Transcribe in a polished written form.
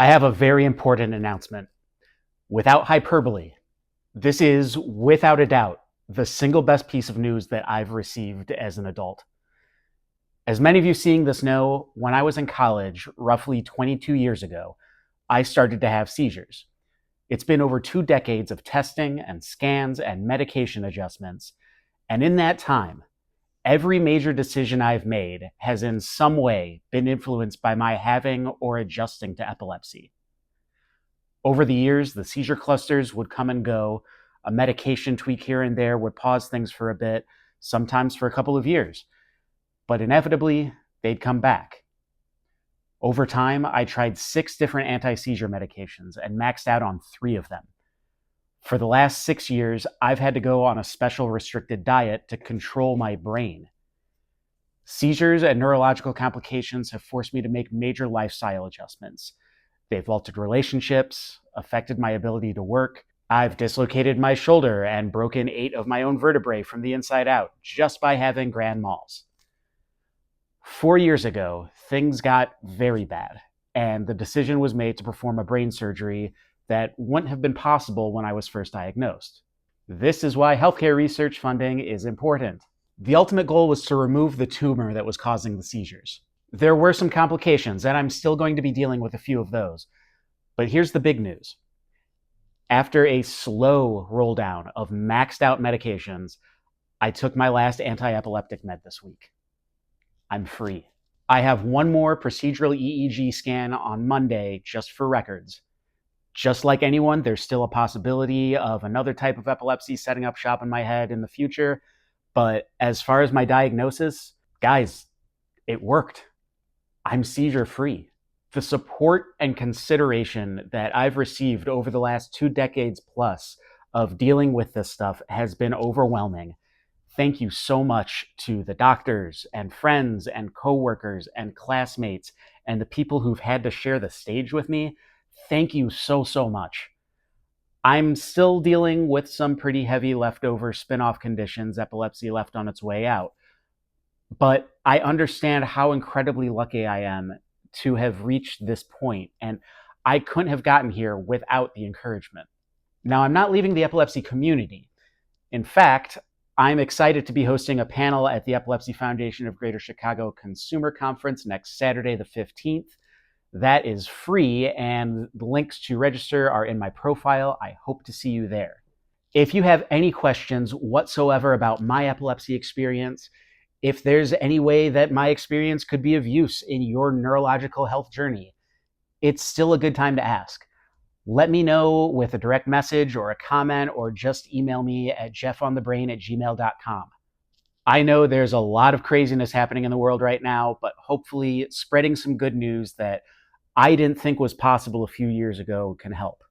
I have a very important announcement. Without hyperbole, this is, without a doubt, the single best piece of news that I've received as an adult. As many of you seeing this know, when I was in college, roughly 22 years ago, I started to have seizures. It's been over 2 decades of testing and scans and medication adjustments, and in that time, every major decision I've made has in some way been influenced by my having or adjusting to epilepsy. Over the years, the seizure clusters would come and go. A medication tweak here and there would pause things for a bit, sometimes for a couple of years. But inevitably, they'd come back. Over time, I tried 6 different anti-seizure medications and maxed out on 3 of them. For the last 6 years, I've had to go on a special restricted diet to control my brain. Seizures and neurological complications have forced me to make major lifestyle adjustments. They've altered relationships, affected my ability to work. I've dislocated my shoulder and broken 8 of my own vertebrae from the inside out just by having grand malls. 4 years ago, things got very bad, and the decision was made to perform a brain surgery that wouldn't have been possible when I was first diagnosed. This is why healthcare research funding is important. The ultimate goal was to remove the tumor that was causing the seizures. There were some complications, and I'm still going to be dealing with a few of those. But here's the big news. After a slow roll down of maxed out medications, I took my last anti-epileptic med this week. I'm free. I have one more procedural EEG scan on Monday just for records. Just like anyone, there's still a possibility of another type of epilepsy setting up shop in my head in the future. But as far as my diagnosis, guys, it worked. I'm seizure free. The support and consideration that I've received over the last 2 decades plus of dealing with this stuff has been overwhelming. Thank you so much to the doctors and friends and coworkers and classmates and the people who've had to share the stage with me. Thank you so much. I'm still dealing with some pretty heavy leftover spin-off conditions epilepsy left on its way out. But I understand how incredibly lucky I am to have reached this point, and I couldn't have gotten here without the encouragement. Now, I'm not leaving the epilepsy community. In fact, I'm excited to be hosting a panel at the Epilepsy Foundation of Greater Chicago Consumer Conference next Saturday, the 15th. That is free, and the links to register are in my profile. I hope to see you there. If you have any questions whatsoever about my epilepsy experience, if there's any way that my experience could be of use in your neurological health journey, it's still a good time to ask. Let me know with a direct message or a comment, or just email me at jeffonthebrain@gmail.com. I know there's a lot of craziness happening in the world right now, but hopefully spreading some good news that I didn't think was possible a few years ago can help.